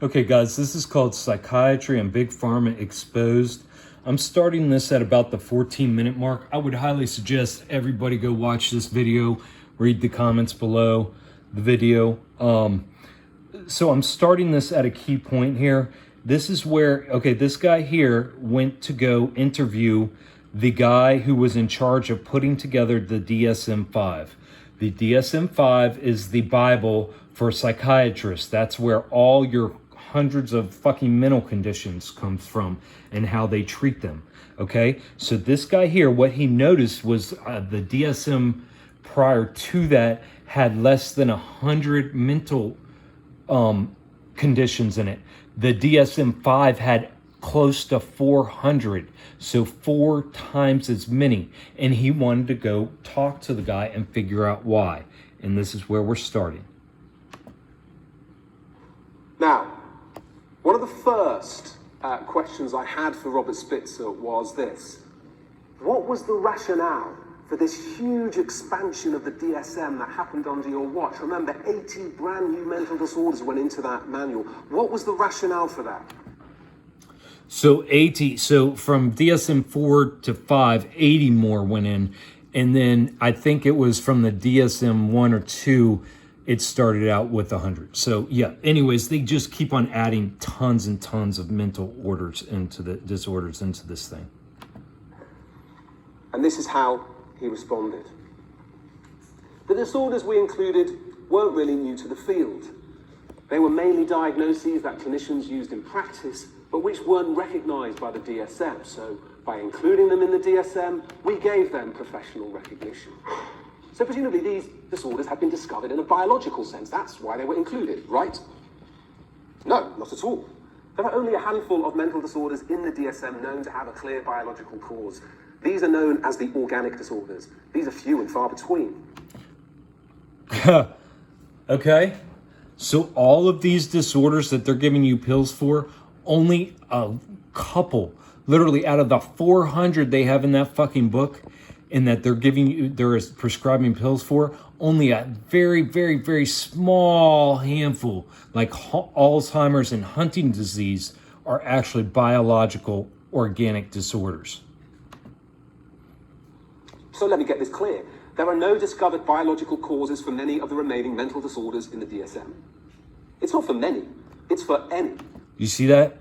Okay, guys, this is called Psychiatry and Big Pharma Exposed. I'm starting this at about the 14-minute mark. I would highly suggest everybody go watch this video, read the comments below the video. So I'm starting this at a key point here. This is where, okay, this guy here went to go interview the guy who was in charge of putting together the DSM5. The DSM5 is the Bible for psychiatrists. That's where all your hundreds of fucking mental conditions comes from and how they treat them. Okay, so this guy here, what he noticed was the DSM prior to that had less than 100 mental conditions in it. The DSM5 had close to 400, so 4 times as many. And he wanted to go talk to the guy and figure out why. And this is where we're starting. Now, one of the first questions I had for Robert Spitzer was this. What was the rationale for this huge expansion of the DSM that happened under your watch? Remember, 80 brand new mental disorders went into that manual. What was the rationale for that? So from DSM-4 to 5, 80 more went in. And then I think it was from the DSM-1 or 2, it started out with 100. So yeah, anyways, they just keep on adding tons and tons of mental disorders into this thing. And this is how he responded. The disorders we included weren't really new to the field. They were mainly diagnoses that clinicians used in practice, but which weren't recognized by the DSM. So by including them in the DSM, we gave them professional recognition. So presumably these disorders had been discovered in a biological sense. That's why they were included, right? No, not at all. There are only a handful of mental disorders in the DSM known to have a clear biological cause. These are known as the organic disorders. These are few and far between. Okay, so all of these disorders that they're giving you pills for, only a couple, literally out of the 400 they have in that fucking book, and that they're giving you, they're prescribing pills for, only a very, very, very small handful, like Alzheimer's and Huntington's disease, are actually biological organic disorders. So let me get this clear. There are no discovered biological causes for many of the remaining mental disorders in the DSM. It's not for many, it's for any. You see that?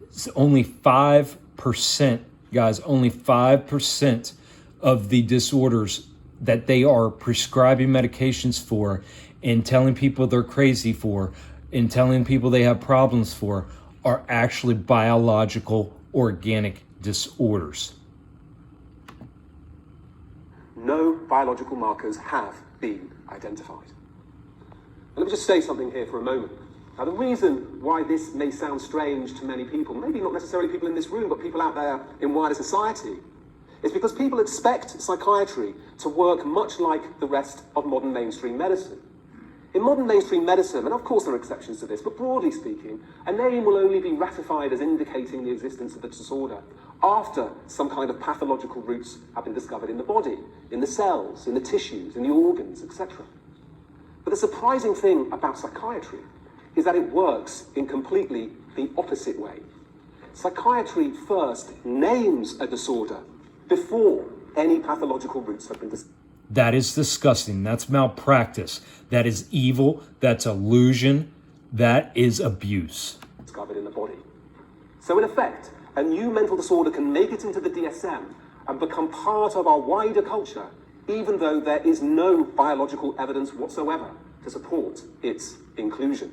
It's only 5%, guys, only 5% of the disorders that they are prescribing medications for and telling people they're crazy for and telling people they have problems for are actually biological organic disorders. No biological markers have been identified. And let me just say something here for a moment. Now, the reason why this may sound strange to many people, maybe not necessarily people in this room, but people out there in wider society, is because people expect psychiatry to work much like the rest of modern mainstream medicine. In modern mainstream medicine, and of course there are exceptions to this, but broadly speaking, a name will only be ratified as indicating the existence of the disorder after some kind of pathological roots have been discovered in the body, in the cells, in the tissues, in the organs, etc. But the surprising thing about psychiatry is that it works in completely the opposite way. Psychiatry first names a disorder before any pathological roots have been discovered. That is disgusting. That's malpractice. That is evil. That's illusion. That is abuse. Discovered in the body. So in effect, a new mental disorder can make it into the DSM and become part of our wider culture, even though there is no biological evidence whatsoever to support its inclusion.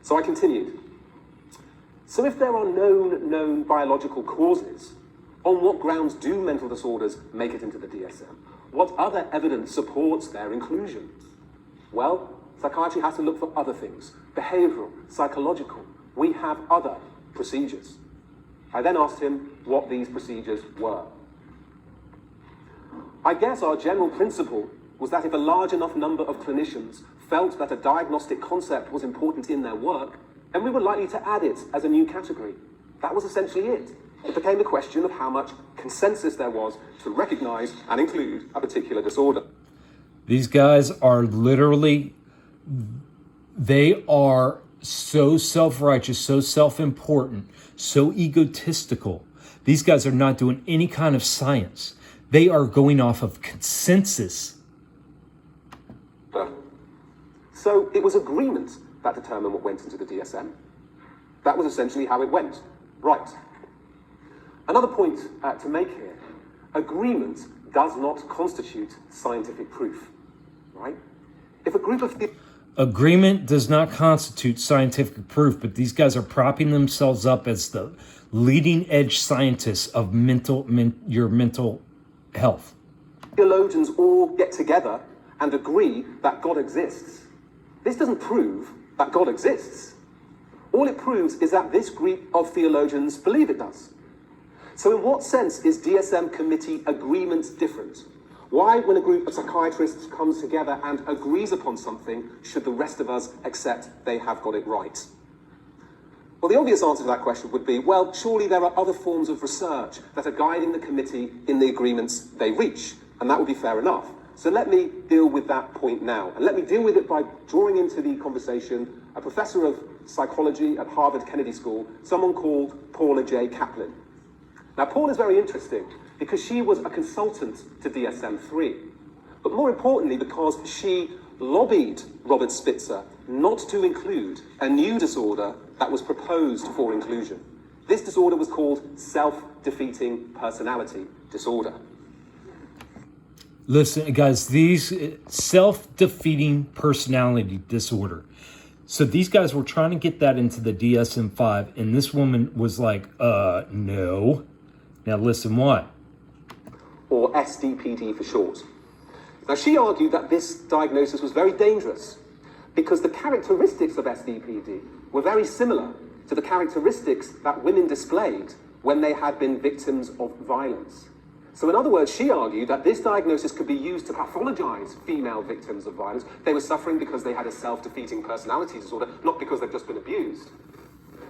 So I continued. So if there are known biological causes, on what grounds do mental disorders make it into the DSM? What other evidence supports their inclusion? Well, psychiatry has to look for other things. Behavioral, psychological. We have other procedures. I then asked him what these procedures were. I guess our general principle was that if a large enough number of clinicians felt that a diagnostic concept was important in their work, then we were likely to add it as a new category. That was essentially it. It became a question of how much consensus there was to recognize and include a particular disorder. These guys are literally, they are so self-righteous, so self-important, so egotistical. These guys are not doing any kind of science. They are going off of consensus. So it was agreement that determined what went into the DSM. That was essentially how it went. Right. Another point to make here, agreement does not constitute scientific proof, right? If a group of... Agreement does not constitute scientific proof, but these guys are propping themselves up as the leading edge scientists of your mental health. Theologians all get together and agree that God exists. This doesn't prove that God exists. All it proves is that this group of theologians believe it does. So in what sense is DSM committee agreement different? Why, when a group of psychiatrists comes together and agrees upon something, should the rest of us accept they have got it right? Well, the obvious answer to that question would be, well, surely there are other forms of research that are guiding the committee in the agreements they reach, and that would be fair enough. So let me deal with that point now, and let me deal with it by drawing into the conversation a professor of psychology at Harvard Kennedy School, someone called Paula J. Kaplan. Now, Paula is very interesting because she was a consultant to DSM-3, but more importantly because she lobbied Robert Spitzer not to include a new disorder that was proposed for inclusion. This disorder was called self-defeating personality disorder. Listen, guys, these self-defeating personality disorder. So these guys were trying to get that into the DSM-5, and this woman was like, no. Now listen, what? Or SDPD for short. Now, she argued that this diagnosis was very dangerous because the characteristics of SDPD were very similar to the characteristics that women displayed when they had been victims of violence. So in other words, she argued that this diagnosis could be used to pathologize female victims of violence. They were suffering because they had a self-defeating personality disorder, not because they'd just been abused.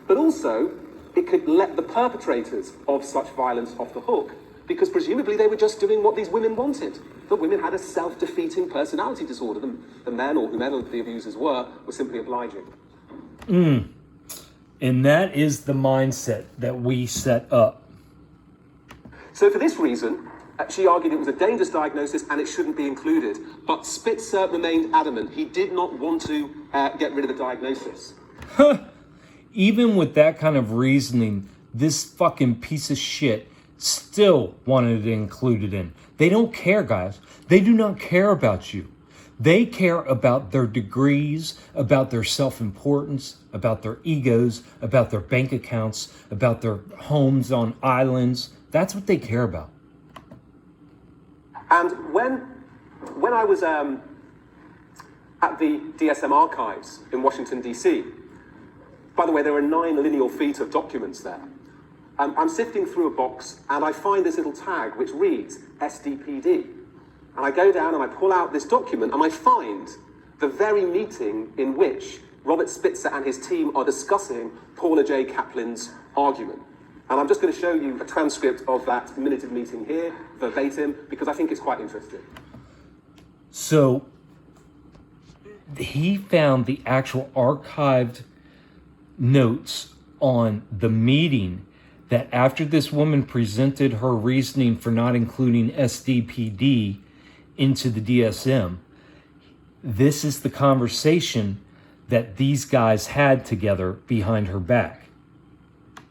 But also, it could let the perpetrators of such violence off the hook, because presumably they were just doing what these women wanted. The women had a self-defeating personality disorder. The men, or whomever the abusers were simply obliging. And that is the mindset that we set up. So for this reason, she argued it was a dangerous diagnosis and it shouldn't be included. But Spitzer remained adamant. He did not want to get rid of the diagnosis. Even with that kind of reasoning, this fucking piece of shit still wanted it included in. They don't care, guys. They do not care about you. They care about their degrees, about their self-importance, about their egos, about their bank accounts, about their homes on islands. That's what they care about. And when I was at the DSM archives in Washington, D.C., by the way, there are 9 lineal feet of documents there. I'm sifting through a box and I find this little tag which reads SDPD. And I go down and I pull out this document and I find the very meeting in which Robert Spitzer and his team are discussing Paula J. Kaplan's argument. And I'm just going to show you a transcript of that minuted meeting here, verbatim, because I think it's quite interesting. So he found the actual archived notes on the meeting that after this woman presented her reasoning for not including SDPD into the DSM, this is the conversation that these guys had together behind her back.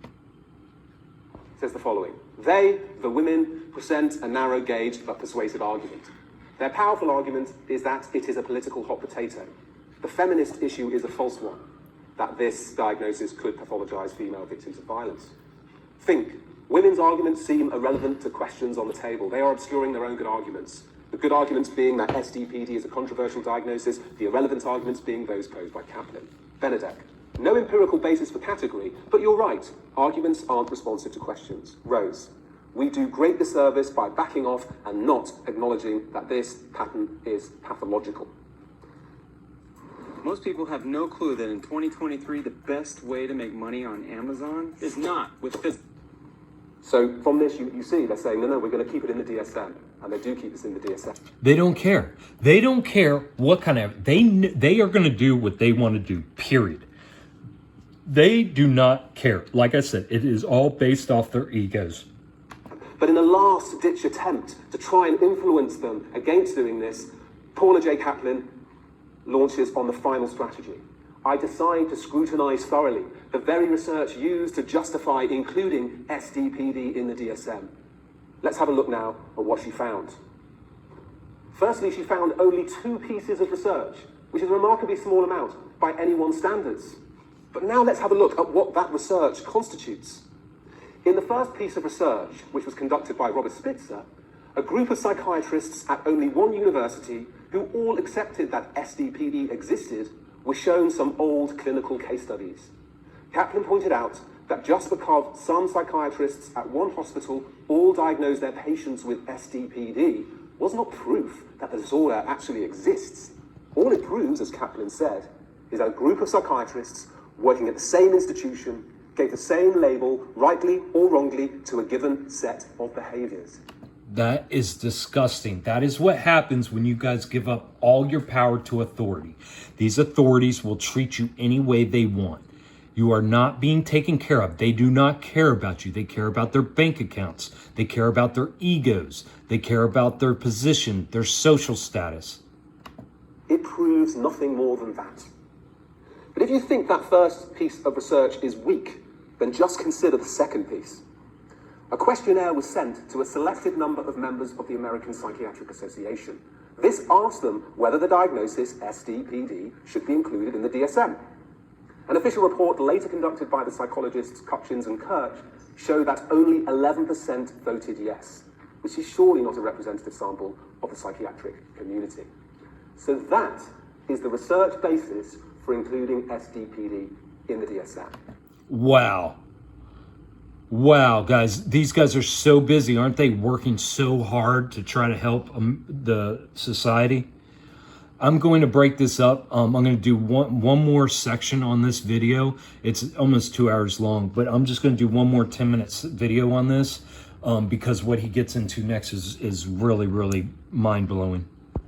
It says the following. They, the women, present a narrow gauge but persuasive argument. Their powerful argument is that it is a political hot potato. The feminist issue is a false one, that this diagnosis could pathologize female victims of violence. Think, women's arguments seem irrelevant to questions on the table. They are obscuring their own good arguments. The good arguments being that SDPD is a controversial diagnosis, the irrelevant arguments being those posed by Kaplan. Benedek, no empirical basis for category, but you're right, arguments aren't responsive to questions. Rose, we do great disservice by backing off and not acknowledging that this pattern is pathological. Most people have no clue that in 2023, the best way to make money on Amazon is not with physical. So from this, you see, they're saying, no, we're going to keep it in the DSM. And they do keep this in the DSM. They don't care. They don't care what kind of... They are going to do what they want to do, period. They do not care. Like I said, it is all based off their egos. But in a last-ditch attempt to try and influence them against doing this, Paula J. Kaplan launches on the final strategy. I decide to scrutinize thoroughly the very research used to justify including SDPD in the DSM. Let's have a look now at what she found. Firstly, she found only 2 pieces of research, which is a remarkably small amount by anyone's standards. But now let's have a look at what that research constitutes. In the first piece of research, which was conducted by Robert Spitzer, a group of psychiatrists at only one university who all accepted that SDPD existed were shown some old clinical case studies. Kaplan pointed out that just because some psychiatrists at one hospital all diagnosed their patients with SDPD was not proof that the disorder actually exists. All it proves, as Kaplan said, is that a group of psychiatrists working at the same institution gave the same label, rightly or wrongly, to a given set of behaviors. That is disgusting. That is what happens when you guys give up all your power to authority. These authorities will treat you any way they want. You are not being taken care of. They do not care about you. They care about their bank accounts. They care about their egos. They care about their position, their social status. It proves nothing more than that. But if you think that first piece of research is weak, then just consider the second piece. A questionnaire was sent to a selected number of members of the American Psychiatric Association. This asked them whether the diagnosis SDPD should be included in the DSM. An official report later conducted by the psychologists Cutchins and Kirch showed that only 11% voted yes, which is surely not a representative sample of the psychiatric community. So that is the research basis for including SDPD in the DSM. Wow. Wow, guys. These guys are so busy. Aren't they working so hard to try to help the society? I'm going to break this up. I'm going to do one more section on this video. It's almost 2 hours long, but I'm just going to do one more 10-minute video on this because what he gets into next is really, really mind-blowing.